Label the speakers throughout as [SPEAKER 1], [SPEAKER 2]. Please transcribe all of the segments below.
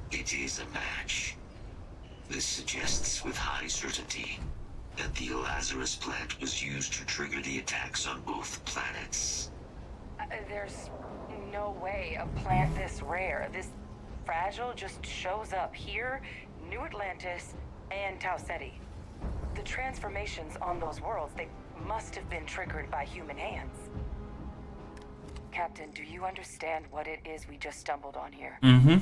[SPEAKER 1] It is a match. This suggests with high certainty that the Lazarus plant was used to trigger the attacks on both planets.
[SPEAKER 2] There's no way a plant this rare, this fragile, just shows up here, New Atlantis, and Tau Ceti. The transformations on those worlds, they must have been triggered by human hands. Captain, do you understand what it is we just stumbled on here?
[SPEAKER 3] Mm-hmm.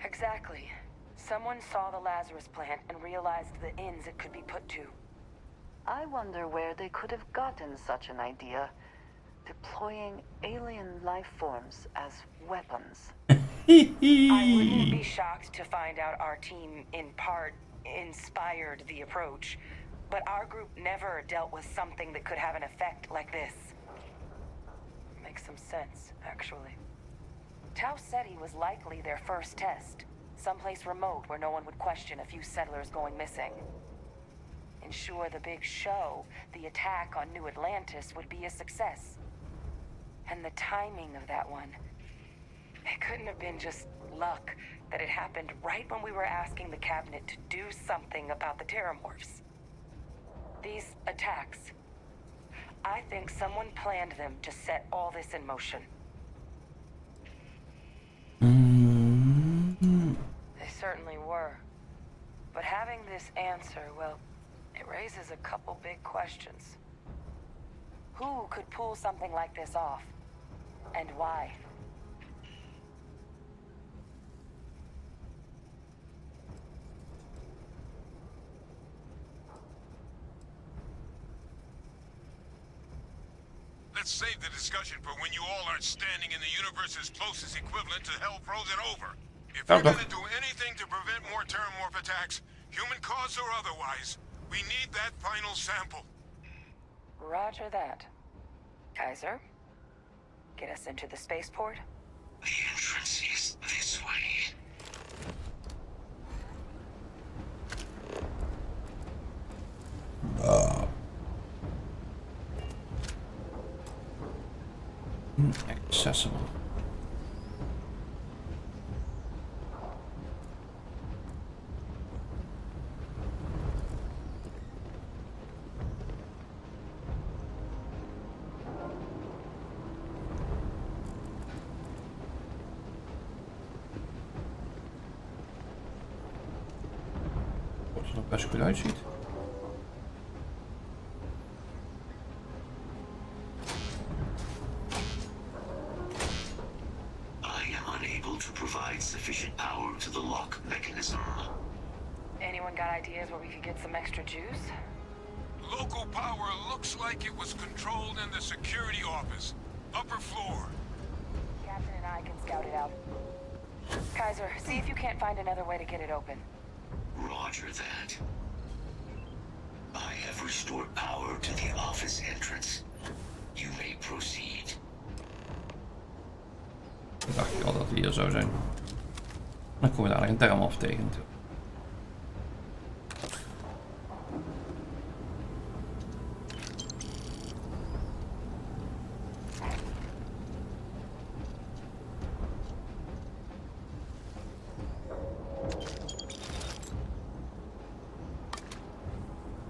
[SPEAKER 2] Exactly. Someone saw the Lazarus plant and realized the ends it could be put to.
[SPEAKER 4] I wonder where they could have gotten such an idea. Deploying alien life forms as weapons.
[SPEAKER 2] I wouldn't be shocked to find out our team, in part, inspired the approach. But our group never dealt with something that could have an effect like this. Makes some sense, actually. Tau Ceti was likely their first test. Someplace remote where no one would question a few settlers going missing. Ensure the big show, the attack on New Atlantis, would be a success. And the timing of that one. It couldn't have been just luck that it happened right when we were asking the cabinet to do something about the Terramorphs. These attacks, I think someone planned them to set all this in motion. They certainly were. But having this answer, well, it raises a couple big questions. Who could pull something like this off? And why?
[SPEAKER 5] Let's save the discussion for when you all aren't standing in the universe's closest equivalent to hell frozen over. If you're gonna do anything to prevent more Terramorph attacks, human cause or otherwise, we need that final sample.
[SPEAKER 2] Roger that. Kaiser, get us into the spaceport?
[SPEAKER 1] The entrance is this way.
[SPEAKER 3] Accessible. Wat er nog best goed uitziet.
[SPEAKER 1] Sufficient power to the lock mechanism.
[SPEAKER 2] Anyone got ideas where we could get some extra juice?
[SPEAKER 5] Local power looks like it was controlled in the security office. Upper floor.
[SPEAKER 2] Captain and I can scout it out. Kaiser, see if you can't find another way to get it open.
[SPEAKER 1] Roger that. I have restored power to the office entrance. You may proceed.
[SPEAKER 3] Dacht ik al dat die hier zou zijn. Dan kom je daar een Terramorph tegen natuurlijk.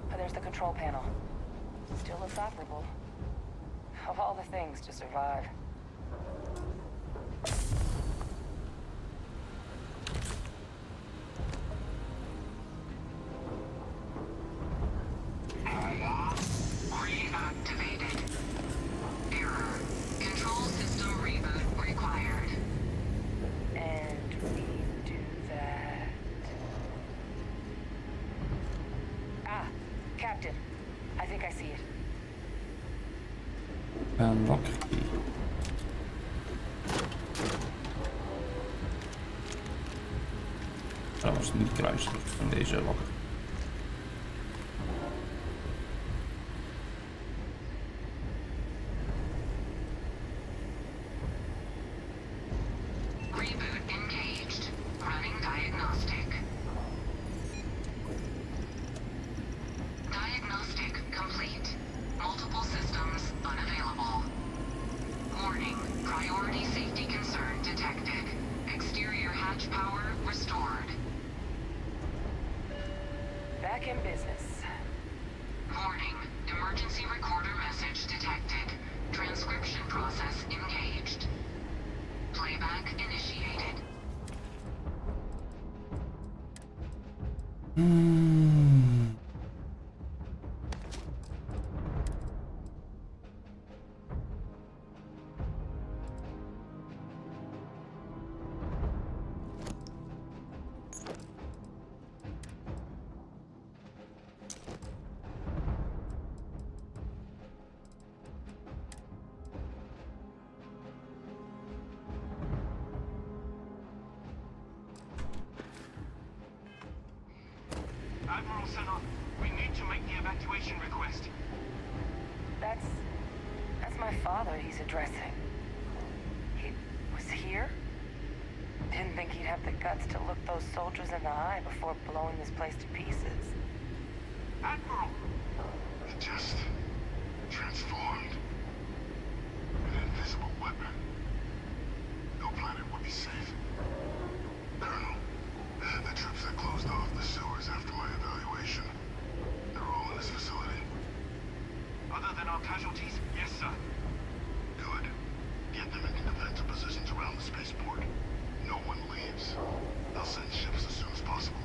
[SPEAKER 2] There's the control panel. Still looks operable. Of all the things to survive. Captain, I think I see it.
[SPEAKER 3] Een locker key. Dat was niet kruiselijk van deze locker.
[SPEAKER 6] Reboot engaged. Running diagnostic. Diagnostic complete. Multiple systems unavailable. Warning, priority safety concern detected. Exterior hatch power restored.
[SPEAKER 2] Back in business.
[SPEAKER 6] Warning, emergency recorder message detected. Transcription process engaged. Playback initiated.
[SPEAKER 7] Admiral Senna, we need to make the evacuation request.
[SPEAKER 2] That's my father he's addressing. He was here? Didn't think he'd have the guts to look those soldiers in the eye before blowing this place to pieces.
[SPEAKER 7] Admiral!
[SPEAKER 5] It just transformed. An invisible weapon. No planet would be safe. Colonel, the troops that closed off the sewers after my evaluation, they're all in this facility.
[SPEAKER 7] Other than our casualties, yes, sir.
[SPEAKER 5] Good. Get them into defensive positions around the spaceport. No one leaves. They'll send ships as soon as possible.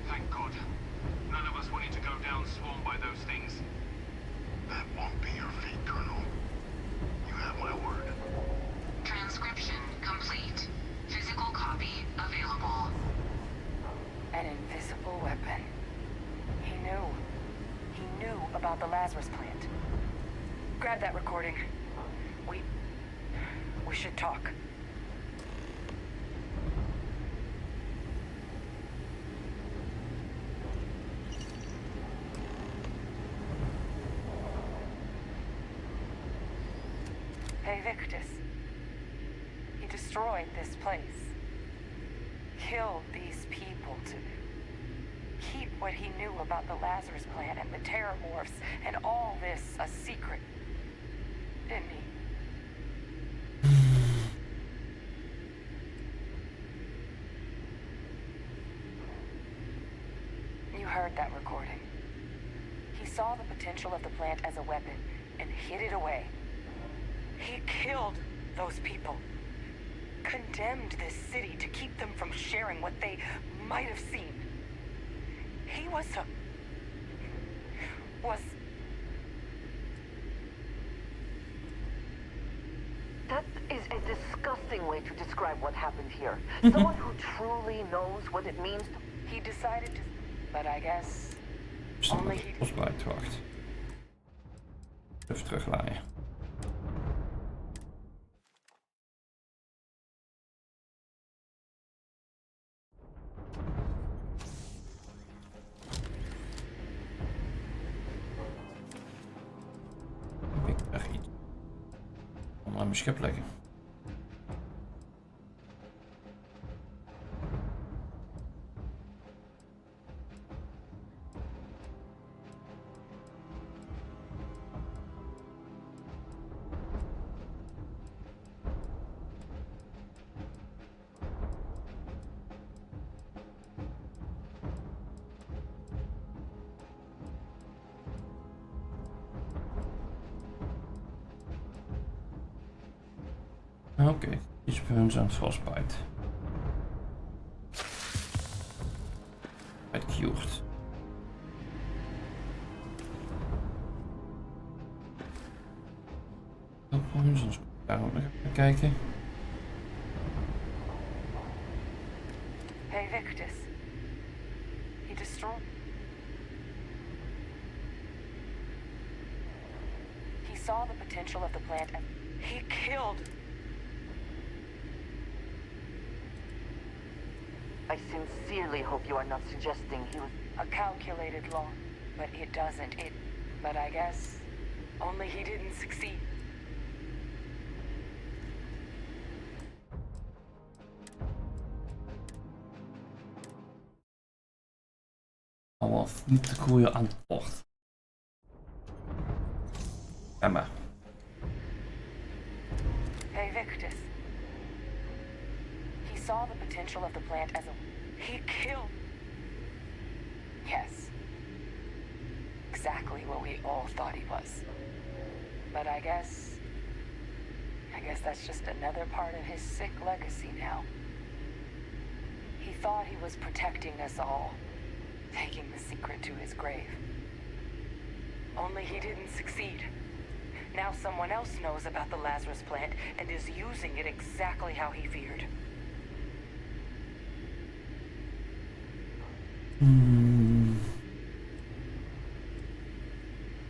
[SPEAKER 7] Thank God. None of us wanted to go down swarmed by those things.
[SPEAKER 5] That won't be your fate, Colonel. You have my word.
[SPEAKER 6] Transcription complete. Physical copy available.
[SPEAKER 2] An invisible weapon. He knew. He knew about the Lazarus plant. Grab that recording. We should talk. Hey, Victus. He destroyed this place. Killed these people to keep what he knew about the Lazarus plant and the Terramorphs and all this a secret. Didn't he? You heard that recording. He saw the potential of the plant as a weapon and hid it away. He killed those people. Condemned this city to keep them from sharing what they might have seen. He was
[SPEAKER 4] That is a disgusting way to describe what happened here. Someone who truly knows what it means to...
[SPEAKER 2] He decided to... But I guess...
[SPEAKER 3] Dus dan
[SPEAKER 2] Only
[SPEAKER 3] moet
[SPEAKER 2] he...
[SPEAKER 3] ik bosbeleid wacht. Even teruglaaien. Heb ik echt iets om aan mijn schip leggen. Oké, iets burns and frostbite. Het cured. Burns, dan daar ook nog even kijken.
[SPEAKER 2] Hey, Victus. He destroyed... saw the potential of the plant and he killed.
[SPEAKER 4] I sincerely hope you are not suggesting he was...
[SPEAKER 2] A calculated law, but it doesn't. But I guess only he didn't succeed.
[SPEAKER 3] Allemaal niet de goede antwoord. Emma.
[SPEAKER 2] Hey, Victus. He saw the potential of the plant as a... He killed. Yes. Exactly what we all thought he was. But I guess that's just another part of his sick legacy now. He thought he was protecting us all, taking the secret to his grave. Only he didn't succeed. Now someone else knows about the Lazarus plant and is using it exactly how he feared.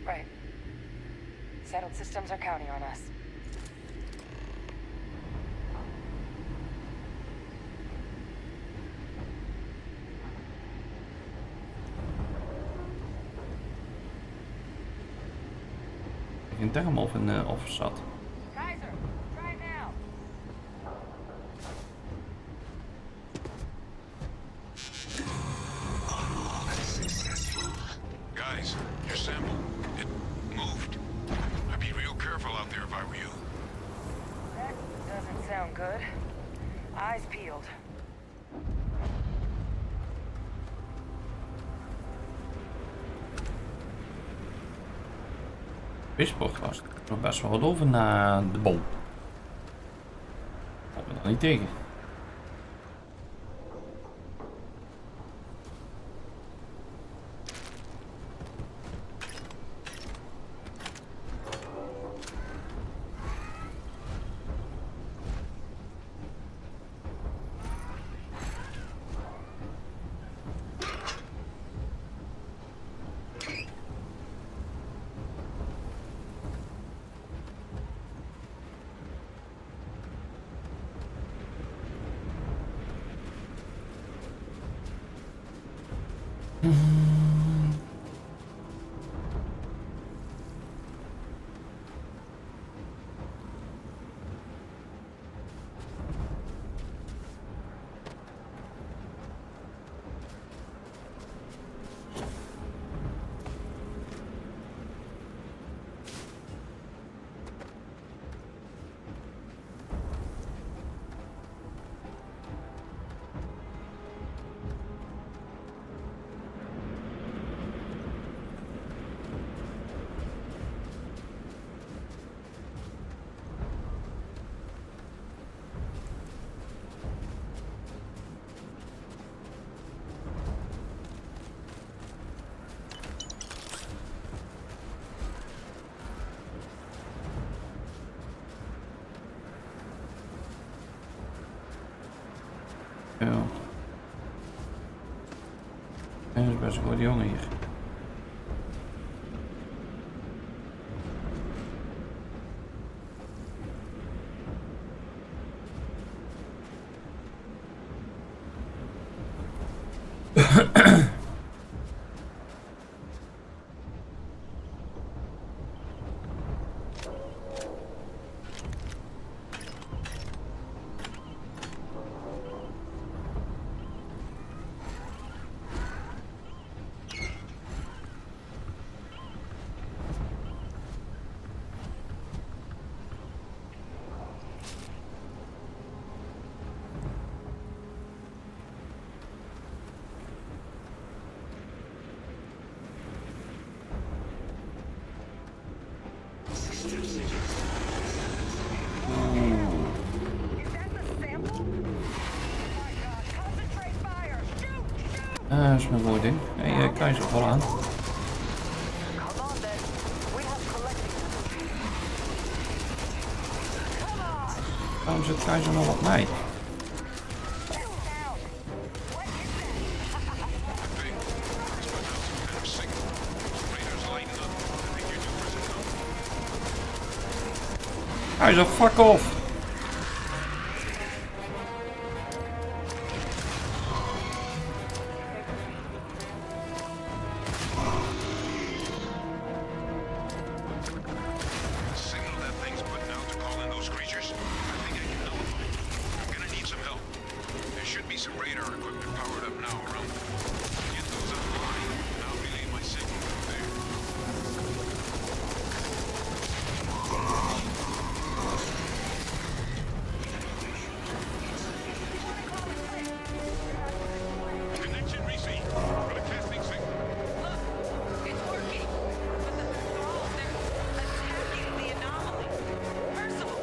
[SPEAKER 2] Right. Settled systems are counting on us.
[SPEAKER 3] Ik denk hem of een offer zat.
[SPEAKER 2] Kaiser, try it now.
[SPEAKER 1] Successful.
[SPEAKER 5] Guys, your sample, it moved. I'd be real careful out there if I were you.
[SPEAKER 2] That doesn't sound good. Eyes peeled.
[SPEAKER 3] Wisport was nog best wel wat over naar de bom. Kom we dan niet tegen. Ja. En dat is best een goede jongen hier. Dat is mijn woording. Hey, Keizer, vol aan. Waarom zit Keizer nog op mij? Keizer, fuck off!
[SPEAKER 5] Signal that thing's putting out to call in those creatures. I think I can nullify it. I'm gonna need some help. There should be some radar equipment powered up now around. Get those online, and I'll relay my signal from there. Connection received. Broadcasting signal.
[SPEAKER 2] Look, it's working. But the thralls, they're attacking the anomaly. Percival,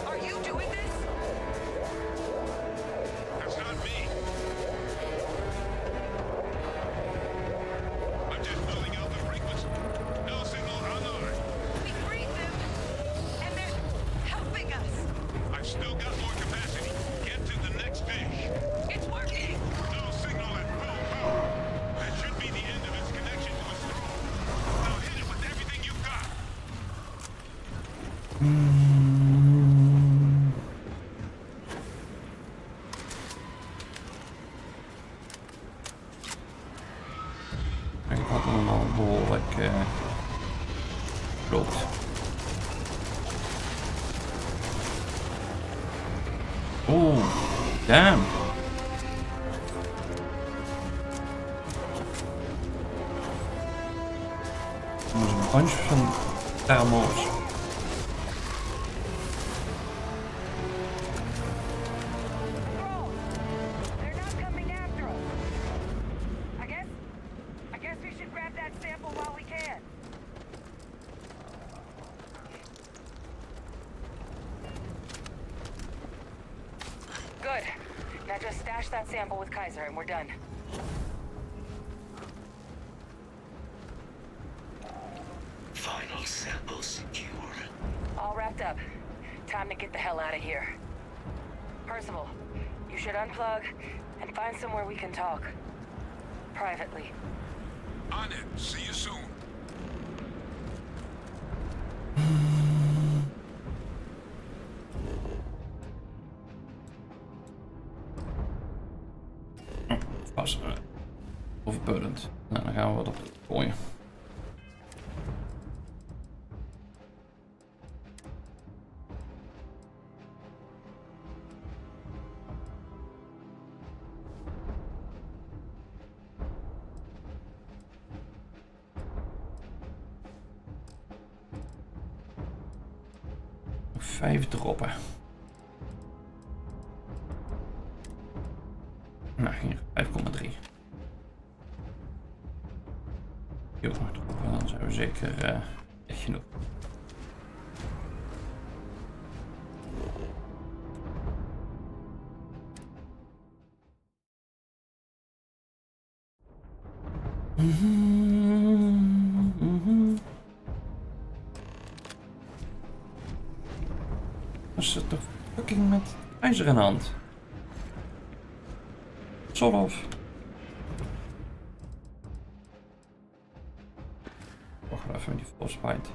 [SPEAKER 2] are you doing this?
[SPEAKER 5] That's not me. I'm just filling out the frequency. No signal online.
[SPEAKER 2] We freed them, and they're helping us.
[SPEAKER 5] I've still got more capacity. Get to the next dish.
[SPEAKER 2] It's working.
[SPEAKER 5] No signal at full power. That should be the end of its connection to its throne. Now hit it with everything you've got.
[SPEAKER 3] Ik had allemaal behoorlijk klopt. Oeh, damn. Er is een bunch van thermals.
[SPEAKER 2] Thralls, they're not coming after us. I guess we should grab that sample while we can. Good. Now just stash that sample with Kaiser and we're done.
[SPEAKER 1] Final sample secure.
[SPEAKER 2] All wrapped up. Time to get the hell out of here. Percival, you should unplug and find somewhere we can talk. Privately.
[SPEAKER 5] On it. See you soon.
[SPEAKER 3] Was overburdened. Nou, dan gaan we wat op gooien. Nog 5 droppen. Nou, hier 5,3. Hier ook nog droppen, dan zijn we zeker echt genoeg. Wat is het toch fucking met ijzer in de hand? Sort of. Wacht even met die frostbite.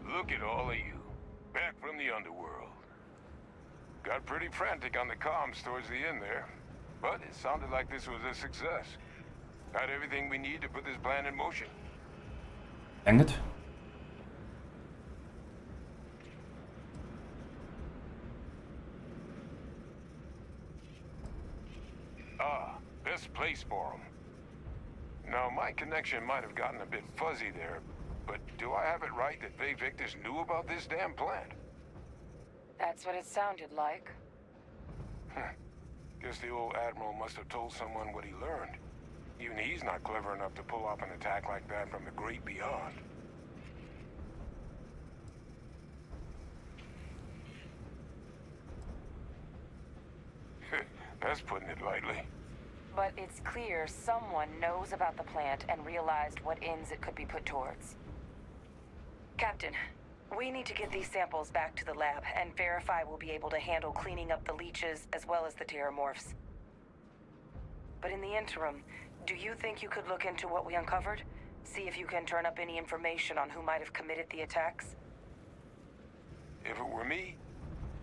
[SPEAKER 5] Look at all of you. Back from the underworld. Got pretty frantic on the comms towards the end there. But it sounded like this was a success. Got everything we need to put this plan in motion.
[SPEAKER 3] Denk het.
[SPEAKER 5] Ah, best place for them. Now, my connection might have gotten a bit fuzzy there, but do I have it right that Victus knew about this damn plant?
[SPEAKER 2] That's what it sounded like.
[SPEAKER 5] Guess the old Admiral must have told someone what he learned. Even he's not clever enough to pull off an attack like that from the great beyond. That's putting it lightly.
[SPEAKER 2] But it's clear someone knows about the plant and realized what ends it could be put towards. Captain, we need to get these samples back to the lab and verify we'll be able to handle cleaning up the leeches as well as the terramorphs. But in the interim, do you think you could look into what we uncovered? See if you can turn up any information on who might have committed the attacks?
[SPEAKER 5] If it were me,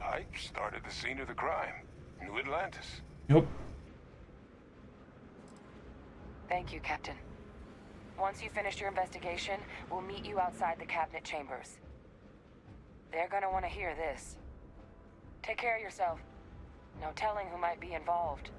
[SPEAKER 5] I'd start at the scene of the crime. New Atlantis.
[SPEAKER 3] Yup.
[SPEAKER 2] Thank you, Captain. Once you finish your investigation, we'll meet you outside the cabinet chambers. They're gonna want to hear this. Take care of yourself. No telling who might be involved.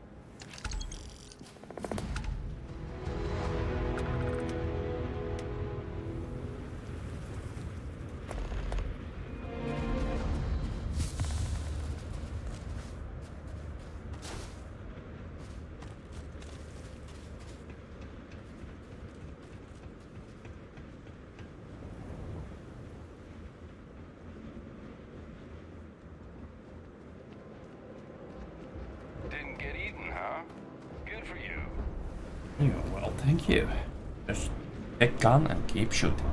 [SPEAKER 7] Didn't get eaten, huh? Good for you.
[SPEAKER 3] Yeah, well, thank you. Just pick gun and keep shooting.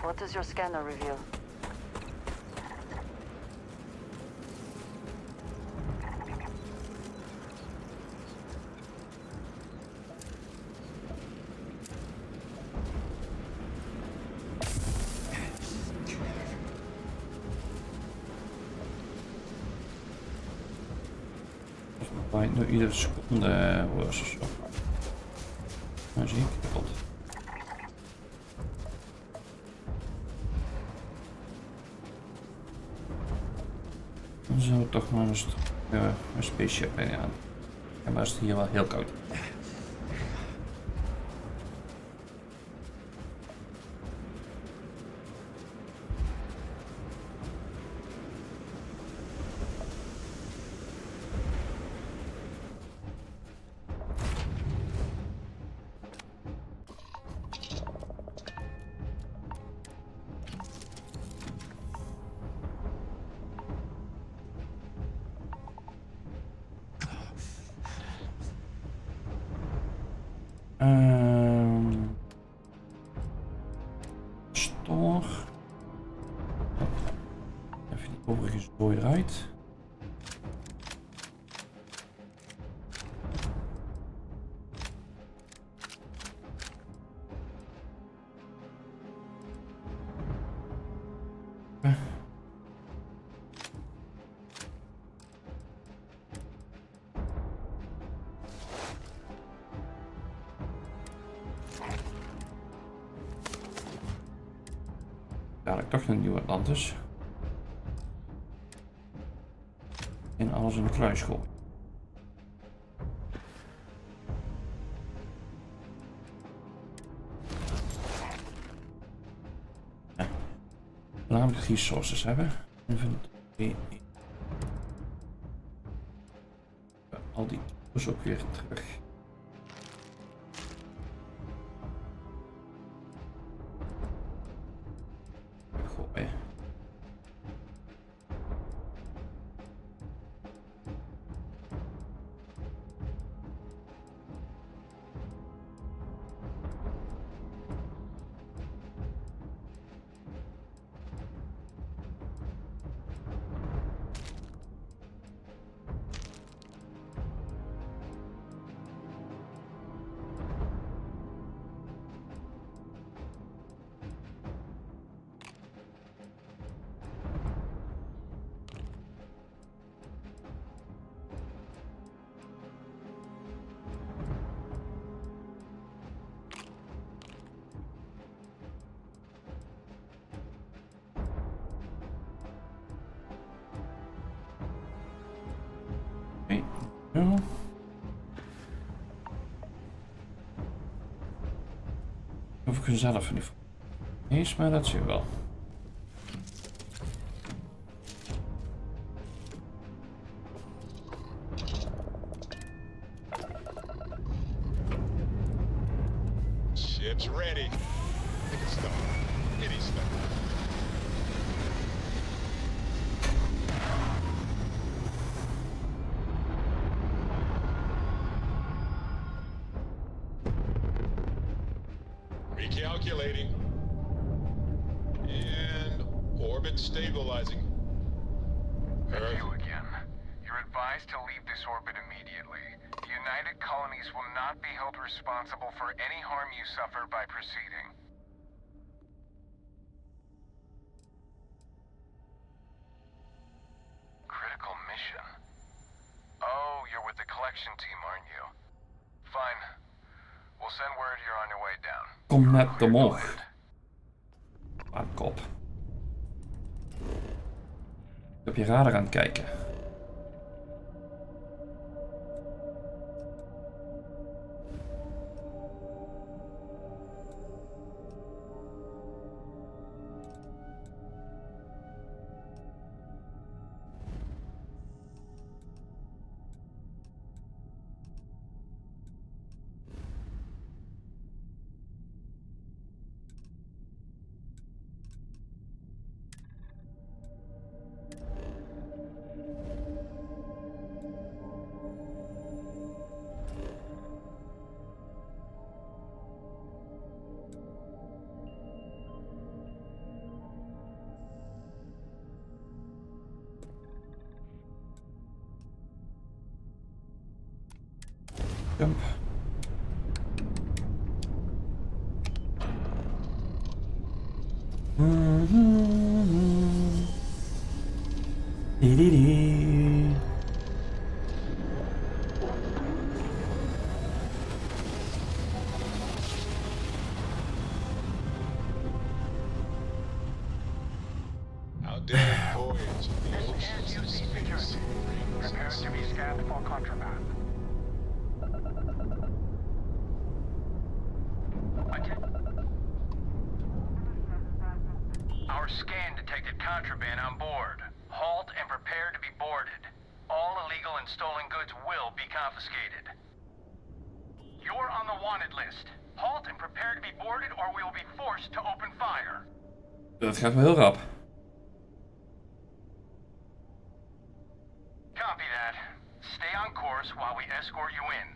[SPEAKER 4] What does your scanner reveal?
[SPEAKER 3] Bij nu iedere seconde worden ze zo. Nou zie ik kapot. Dan zullen we toch maar een spaceship heen gaan. En maar is het hier wel heel koud. Store. Even die overige zooi eruit. Dadelijk toch een nieuwe Atlantis. En alles in de kluis gooien. Ja. Namelijk resources hebben. Inventory. Al die tools ook weer terug. Gooien. Ja. Hoef ik er zelf niet voor. Eens, maar dat zie je wel.
[SPEAKER 5] Ship's ready. Take a start. Any start. Recalculating. And orbit stabilizing.
[SPEAKER 7] Thank you again. You're advised to leave this orbit immediately. The United Colonies will not be held responsible for any harm you suffer by proceeding. Critical mission? Oh, you're with the collection team, aren't you? Fine. We'll send word you're on your way down.
[SPEAKER 3] Kom
[SPEAKER 7] You're
[SPEAKER 3] net
[SPEAKER 7] cleared to
[SPEAKER 3] omhoog.
[SPEAKER 7] land.
[SPEAKER 3] Ah, kop. Ik heb je radar aan het kijken. Jump.
[SPEAKER 5] Outdated voyage.
[SPEAKER 7] Prepare to be scanned for contraband. Our scan detected contraband on board. Halt and prepare to be boarded. All illegal and stolen goods will be confiscated. You're on the wanted list. Halt and prepare to be boarded or we will be forced to open fire.
[SPEAKER 3] Dat gaat wel heel rap.
[SPEAKER 7] Copy that. Stay on course while we escort you in.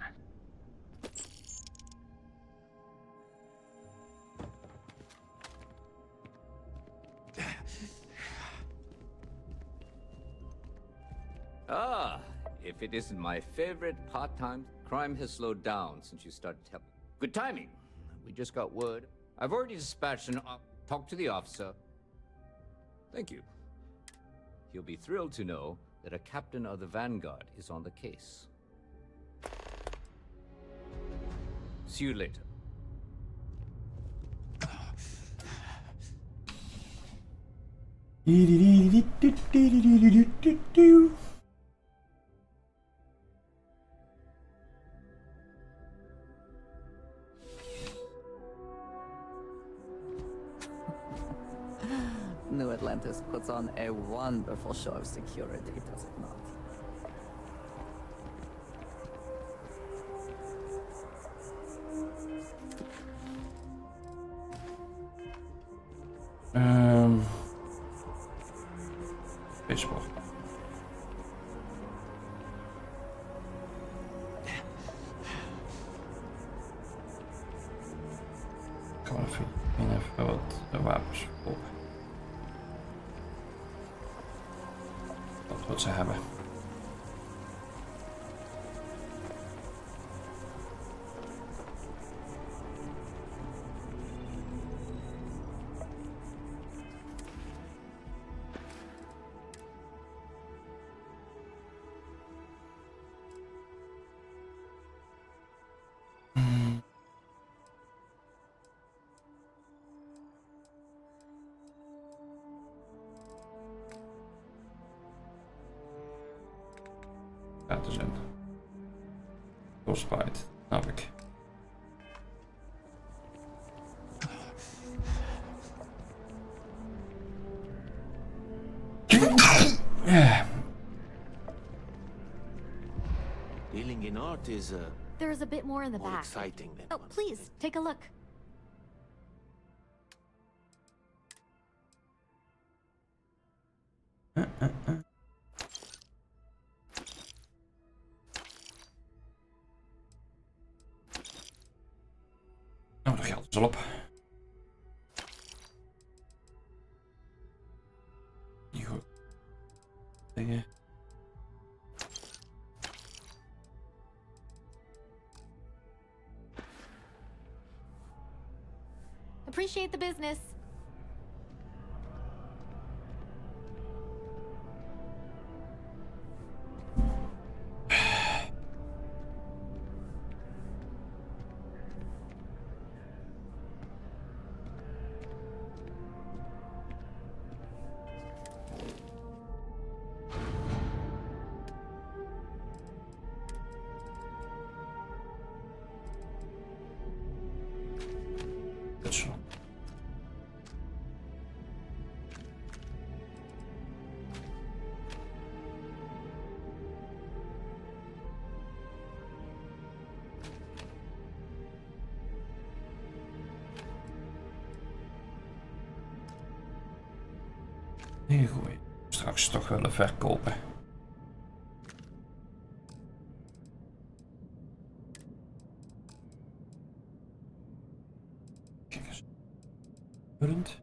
[SPEAKER 8] Ah, if it isn't my favorite part-time, crime has slowed down since you started helping. Good timing. We just got word. I've already dispatched an talk to the officer. Thank you. He'll be thrilled to know that a captain of the Vanguard is on the case. See you later.
[SPEAKER 9] New Atlantis puts on a wonderful show of security, does it not?
[SPEAKER 3] Baseball. Kan even wat wapens verkopen. Dat wat ze hebben. Laten zien. Frostbite, snap ik.
[SPEAKER 10] Dealing in art is
[SPEAKER 11] There's a bit more in the
[SPEAKER 10] more
[SPEAKER 11] back.
[SPEAKER 10] exciting than
[SPEAKER 11] Oh,
[SPEAKER 10] one
[SPEAKER 11] please,
[SPEAKER 10] would think.
[SPEAKER 11] take a look.
[SPEAKER 3] Nou, dat geld is al op. Die goed. Dingen.
[SPEAKER 11] Appreciate the business.
[SPEAKER 3] Goed zo. Heel goed. Straks toch willen verkopen. Kijk eens. Rund.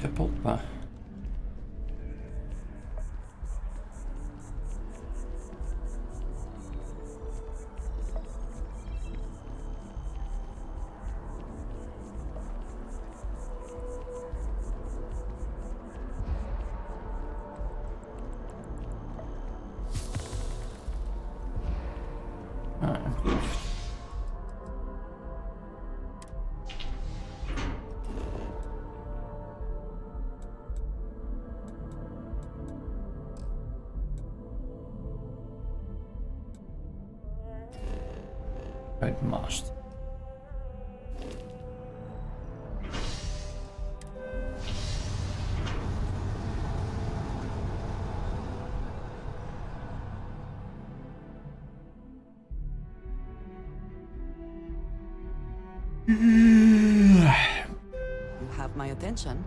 [SPEAKER 3] Kapot, maar... Right mast.
[SPEAKER 9] You have my attention.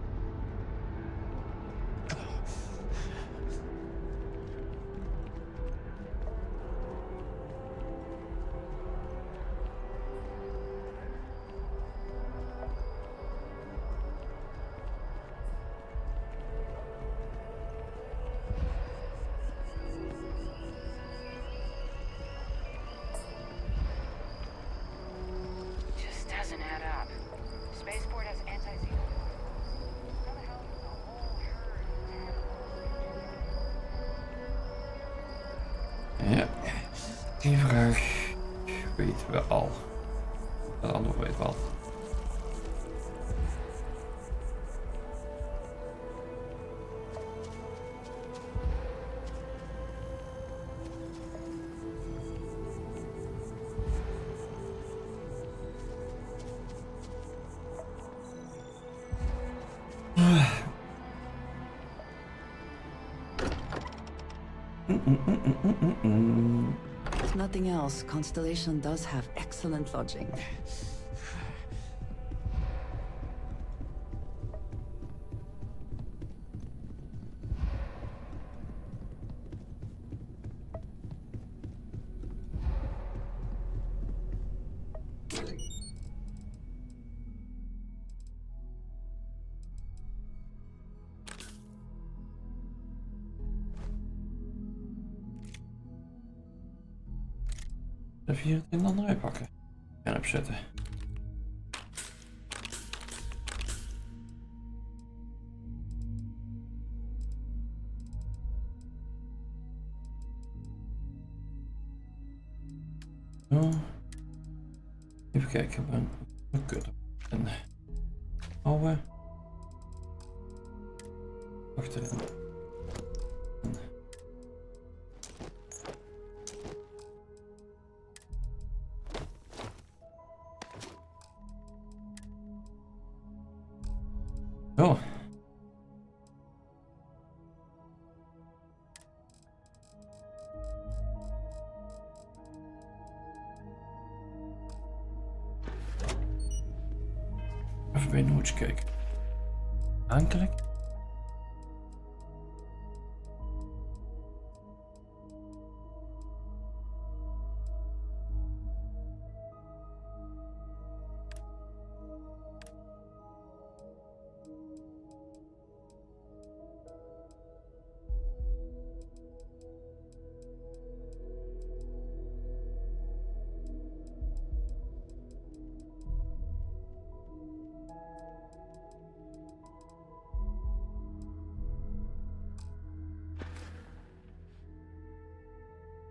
[SPEAKER 2] Just doesn't add up. Spaceport has anti-zero. How the hell is the whole herd?
[SPEAKER 3] Ja. Die vraag weten we al. Het antwoord weten we al.
[SPEAKER 9] If nothing else, Constellation does have excellent lodging.
[SPEAKER 3] Even hier het een en ander uitpakken. En opzetten. Zo. Even kijken, we kunnen. bouwen. Achterin. Zo. Even bij Nootje kijken. Aanklik.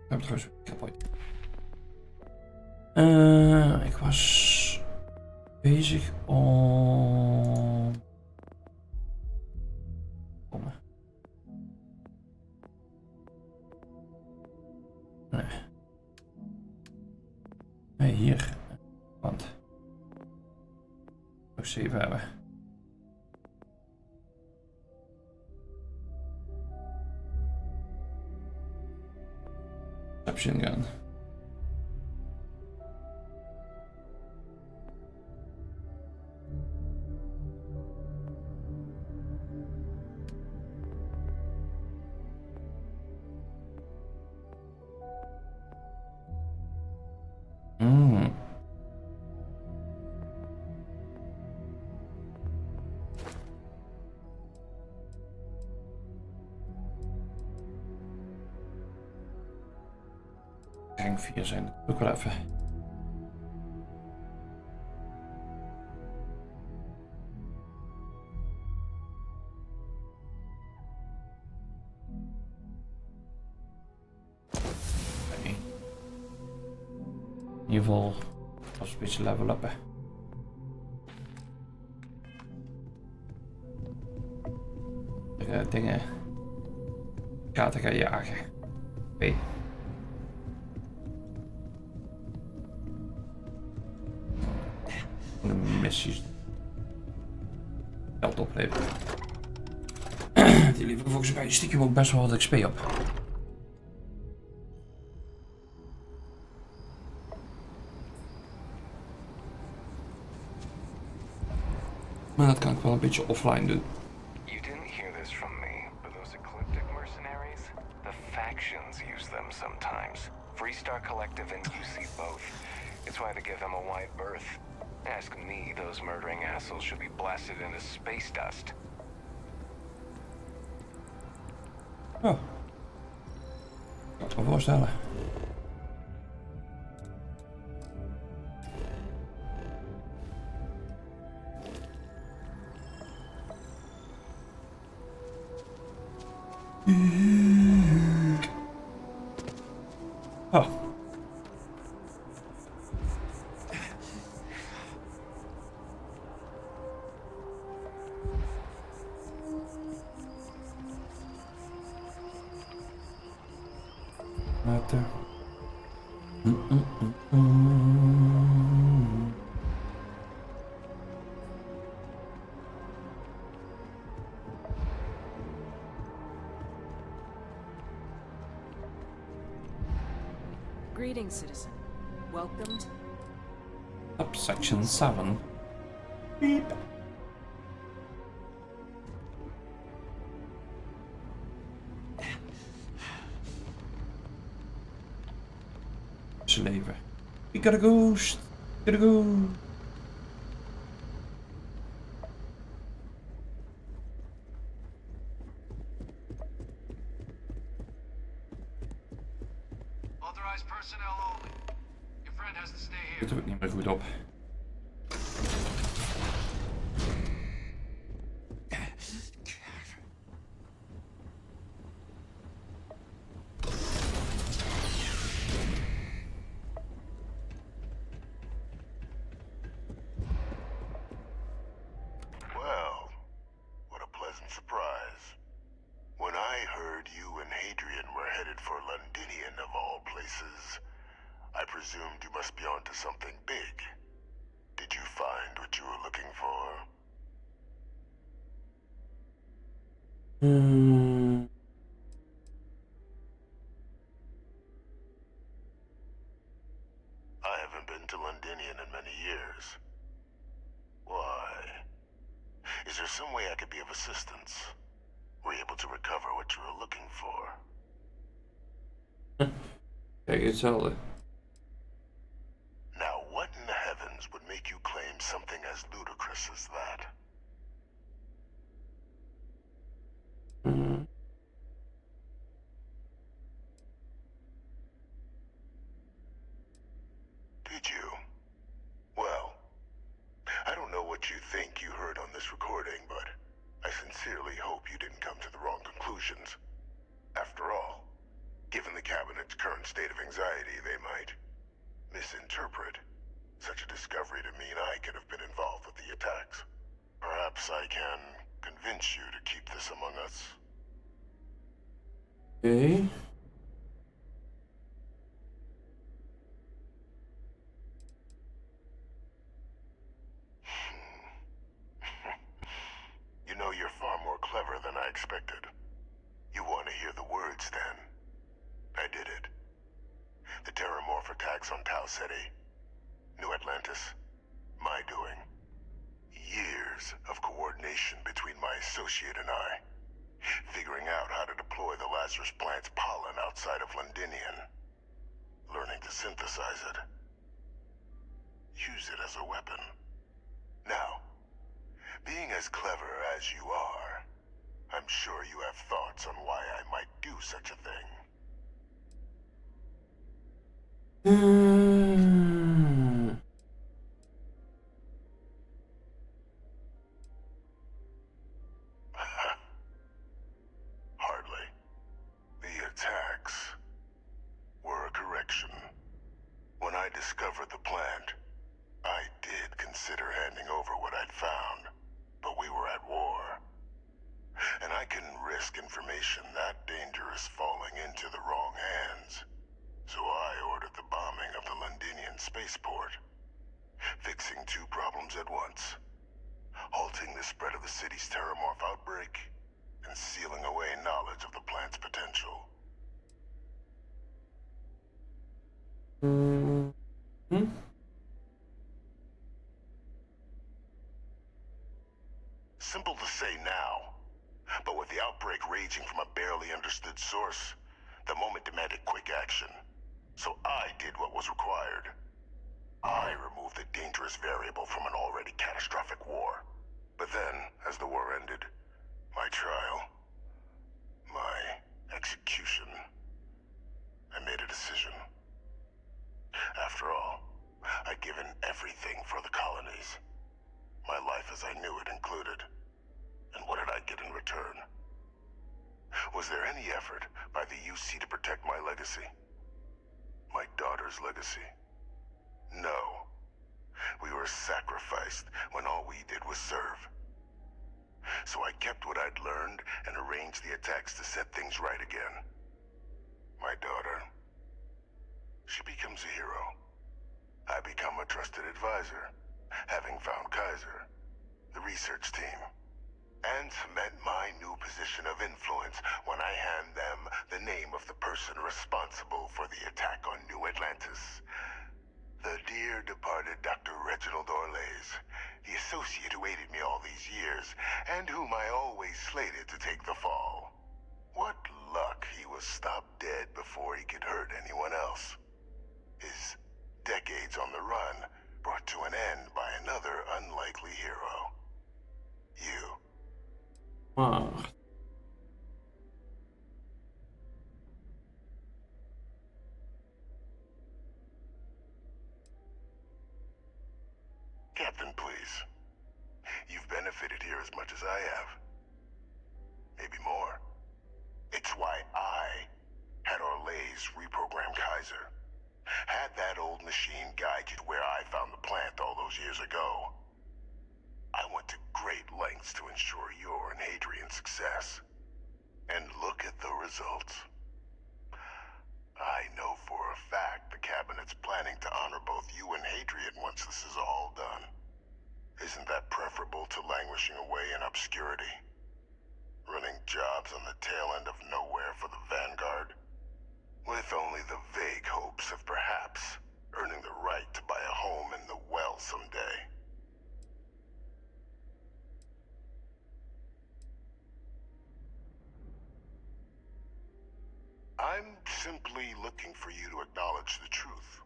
[SPEAKER 3] Ik heb trouwens kapot. Ik was bezig om... Komen. Nee. Nee, hier. Want. Nog 7 hebben. Option gun. Rank 4 zijn ook wel even. Nee. In ieder geval als een beetje level uppen. Dingen gaten gaan jagen. Oké. Missies geld opleveren. Die leveren volgens mij stiekem ook best wel wat XP op. Maar dat kan ik wel een beetje offline doen.
[SPEAKER 12] You didn't hear this from me, but those ecliptic mercenaries, the factions use them sometimes. Freestar Collective and UC both. It's why they give them a wide berth. Ask me, those murdering assholes should be blasted into space dust.
[SPEAKER 3] Oh. Kan ik me voorstellen. Oh. Water.
[SPEAKER 13] Greetings, citizen. Welcomed.
[SPEAKER 3] Up section 7. Beep. Ze leven. We gotta go. Gotta go.
[SPEAKER 7] Authorized personnel only. Your friend has to stay here.
[SPEAKER 3] Dit doe ik niet meer goed op.
[SPEAKER 14] presumed you must be onto something big. Did you find what you were looking for? I haven't been to Londinian in many years. Why? Is there some way I could be of assistance? Were you able to recover what you were looking for?
[SPEAKER 3] Kijk, hetzelfde.
[SPEAKER 14] Now, what in the heavens would make you claim something as ludicrous as that? Did you? Well, I don't know what you think you heard on this recording, but I sincerely hope you didn't come to the wrong conclusions. After all, given the Cabinet's current state of anxiety, they might misinterpret such a discovery to mean I could have been involved with the attacks. Perhaps I can convince you to keep this among us.
[SPEAKER 3] Okay.
[SPEAKER 14] You know, you're far more clever than I expected. You want to hear the words, then? I did it. The Terramorph attacks on Tau Ceti, New Atlantis, my doing. Years of coordination between my associate and I, figuring out how to deploy the Lazarus plant's pollen outside of Londinian, learning to synthesize it, use it as a weapon. Now, being as clever as you are, I'm sure you have thoughts on why I might do such a thing. Hardly. The attacks were a correction. When I discovered the plant, I did consider handing over what I'd found, but we were at war. And I couldn't risk information that dangerous falling into the wrong hands. So I ordered the bombing of the Londinian spaceport, fixing two problems at once. Halting the spread of the city's Terramorph outbreak, and sealing away knowledge of the plant's potential. Simple to say now, but with the outbreak raging from a barely understood source, the moment demanded quick action. So I did what was required. I removed the dangerous variable from an already catastrophic war. But then, as the war ended, my trial, my execution, I made a decision. After all, I'd given everything for the colonies. My life as I knew it included. And what did I get in return? Was there any effort by the UC to protect my legacy? My daughter's legacy? No. We were sacrificed when all we did was serve. So I kept what I'd learned and arranged the attacks to set things right again. My daughter, she becomes a hero. I become a trusted advisor, having found Kaiser, the research team, and cement my new position of influence when I hand them the name of the person responsible for the attack on New Atlantis. The dear departed Dr. Reginald Orlays, the associate who aided me all these years, and whom I always slated to take the fall. What luck he was stopped dead before he could hurt anyone else. His decades on the run brought to an end by another unlikely hero. You.
[SPEAKER 3] Wow.
[SPEAKER 14] Captain, please. You've benefited here as much as I have. Maybe more. It's why I had Orlays reprogram Kaiser. Had that old machine guide you to where I found the plant all those years ago. I went to great lengths to ensure your and Hadrian's success. And look at the results. I know for a fact the Cabinet's planning simply looking for you to acknowledge the truth.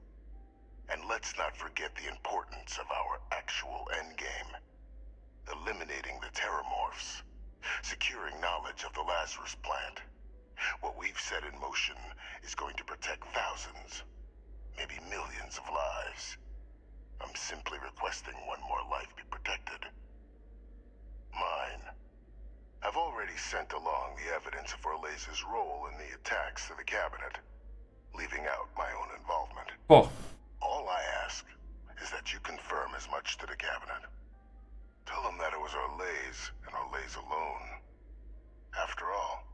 [SPEAKER 14] And let's not forget the importance of our actual endgame. Eliminating the Terramorphs. Securing knowledge of the Lazarus plant. What we've set in motion is going to protect thousands, maybe millions of lives. I'm simply requesting one more life be protected. Mine. I've already sent along the evidence of Orlaze's role in the attacks to the cabinet, leaving out my own involvement.
[SPEAKER 3] Oh.
[SPEAKER 14] All I ask is that you confirm as much to the cabinet. Tell them that it was Orlaze and Orlaze alone. After all,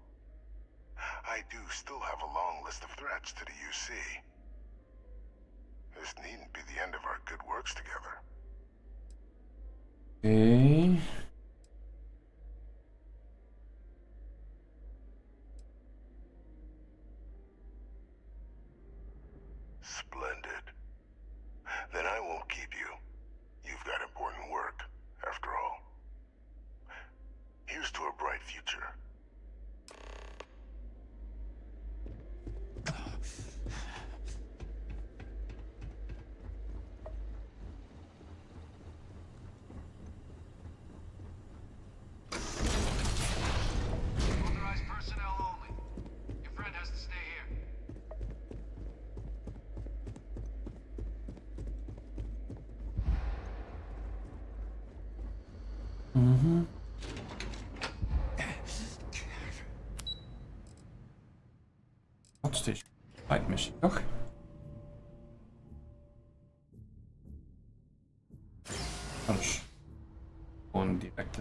[SPEAKER 14] I do still have a long list of threats to the UC. This needn't be the end of our good works together.
[SPEAKER 3] Okay.
[SPEAKER 14] Splendid. Then I won't keep you. You've got important work, after all. Here's to a bright future.
[SPEAKER 7] Authorized personnel only. Your friend has to stay here.
[SPEAKER 3] Mhm. Wat is dit? Missie, toch? Anders. Gewoon direct.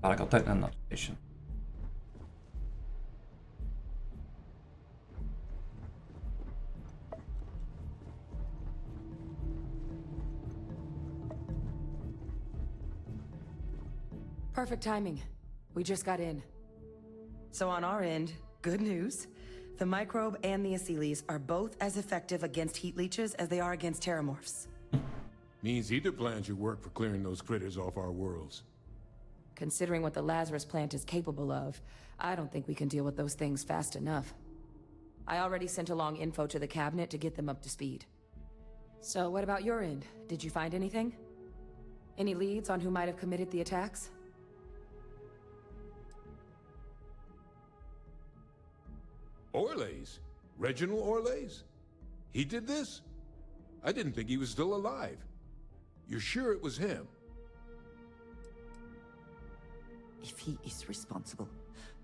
[SPEAKER 3] Laat ik altijd naar een station.
[SPEAKER 2] Perfect timing. We just got in. So on our end, good news. The microbe and the Asylees are both as effective against heat leeches as they are against terramorphs.
[SPEAKER 5] Means either plan should work for clearing those critters off our worlds.
[SPEAKER 2] Considering what the Lazarus plant is capable of, I don't think we can deal with those things fast enough. I already sent along info to the cabinet to get them up to speed. So what about your end? Did you find anything? Any leads on who might have committed the attacks?
[SPEAKER 5] Orlaze? Reginald Orlaze? He did this? I didn't think he was still alive. You're sure it was him?
[SPEAKER 9] If he is responsible,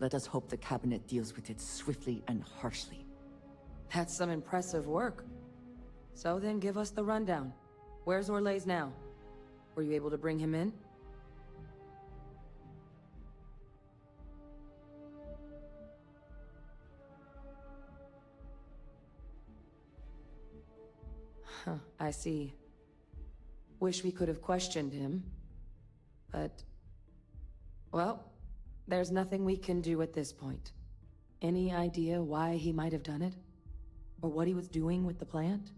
[SPEAKER 9] let us hope the cabinet deals with it swiftly and harshly.
[SPEAKER 2] That's some impressive work. So then give us the rundown. Where's Orlaze now? Were you able to bring him in? Huh, I see. Wish we could have questioned him. But... well, there's nothing we can do at this point. Any idea why he might have done it? Or what he was doing with the plant?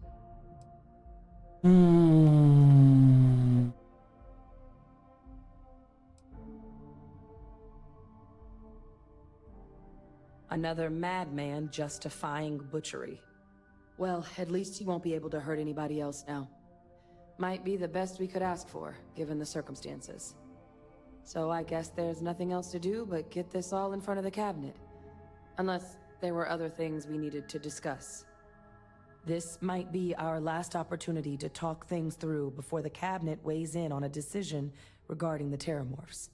[SPEAKER 2] Another madman justifying butchery. Well, at least he won't be able to hurt anybody else now. Might be the best we could ask for, given the circumstances. So I guess there's nothing else to do but get this all in front of the cabinet. Unless there were other things we needed to discuss. This might be our last opportunity to talk things through before the cabinet weighs in on a decision regarding the Terramorphs.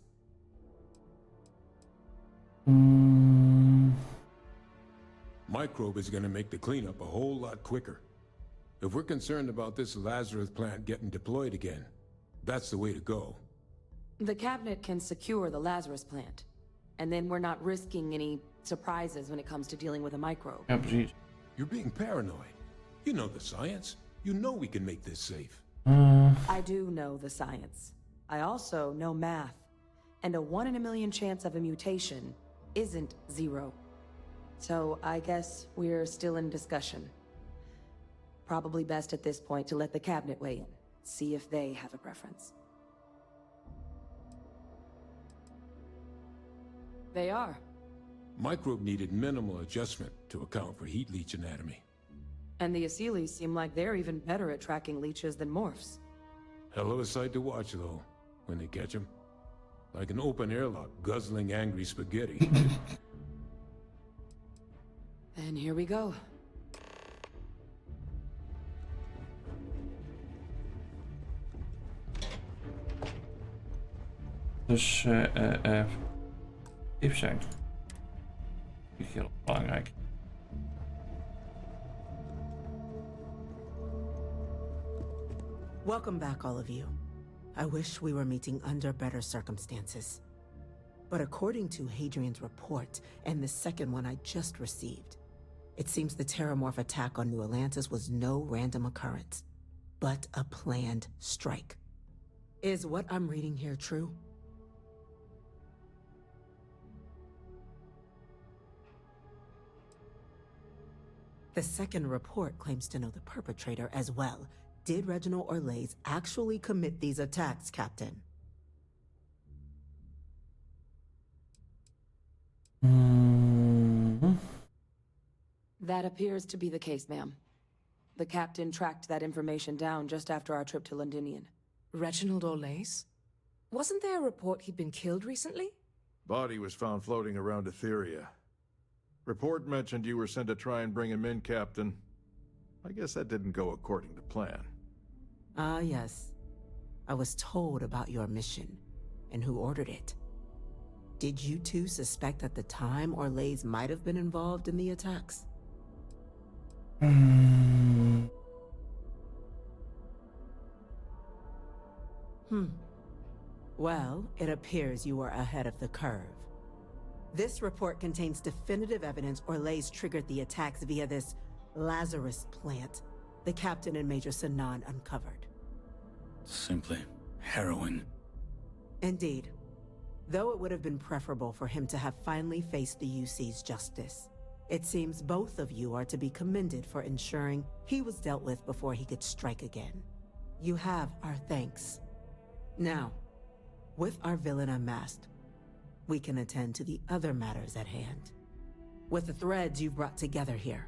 [SPEAKER 5] Microbe is gonna make the cleanup a whole lot quicker. If we're concerned about this Lazarus plant getting deployed again, that's the way to go.
[SPEAKER 2] The cabinet can secure the Lazarus plant. And then we're not risking any surprises when it comes to dealing with a microbe.
[SPEAKER 3] Ja, precies.
[SPEAKER 5] You're being paranoid. You know the science. You know we can make this safe.
[SPEAKER 2] I do know the science. I also know math. And a 1 in a million chance of a mutation isn't 0. So I guess we're still in discussion. Probably best at this point to let the cabinet weigh in. See if they have a preference. They are.
[SPEAKER 15] Microbe needed minimal adjustment to account for heat leech anatomy.
[SPEAKER 13] And the Asylees seem like they're even better at tracking leeches than morphs.
[SPEAKER 15] Hell of a sight to watch, though, when they catch them. Like an open airlock guzzling angry spaghetti.
[SPEAKER 13] And here we go.
[SPEAKER 3] Dus, tips zijn. Heel belangrijk.
[SPEAKER 16] Welcome back, all of you. I wish we were meeting under better circumstances. But according to Hadrian's report, and the second one I just received, it seems the Terramorph attack on New Atlantis was no random occurrence, but a planned strike. Is what I'm reading here true? The second report claims to know the perpetrator as well. Did Reginald Orlais actually commit these attacks, Captain?
[SPEAKER 13] That appears to be the case, ma'am. The captain tracked that information down just after our trip to Londinian.
[SPEAKER 17] Reginald Orlais? Wasn't there a report he'd been killed recently?
[SPEAKER 18] Body was found floating around Etheria. Report mentioned you were sent to try and bring him in, Captain. I guess that didn't go according to plan.
[SPEAKER 16] Ah, yes. I was told about your mission, and who ordered it. Did you two suspect at the time Orlais might have been involved in the attacks? Well, it appears you were ahead of the curve. This report contains definitive evidence Orlais triggered the attacks via this Lazarus plant the Captain and Major Sinan uncovered.
[SPEAKER 19] Simply harrowing.
[SPEAKER 16] Indeed. Though it would have been preferable for him to have finally faced the UC's justice. It seems both of you are to be commended for ensuring he was dealt with before he could strike again. You have our thanks. Now, with our villain unmasked, we can attend to the other matters at hand. With the threads you've brought together here,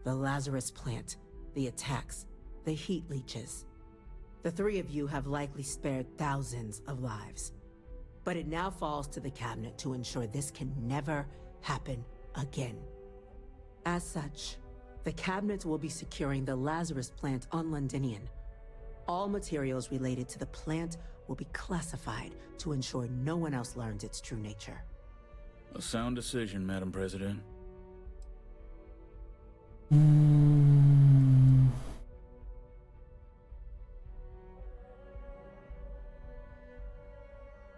[SPEAKER 16] the Lazarus plant, the attacks, the heat leeches, the three of you have likely spared thousands of lives. But it now falls to the cabinet to ensure this can never happen again. As such, the cabinet will be securing the Lazarus plant on Londinian. All materials related to the plant will be classified to ensure no one else learns its true nature.
[SPEAKER 19] A sound decision, Madam President.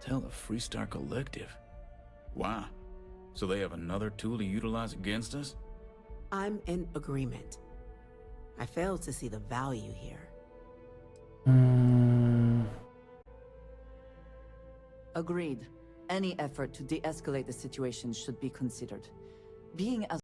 [SPEAKER 19] Tell the Freestar Collective. Wow. So they have another tool to utilize against us?
[SPEAKER 16] I'm in agreement. I fail to see the value here.
[SPEAKER 9] Agreed. Any effort to de-escalate the situation should be considered. Being as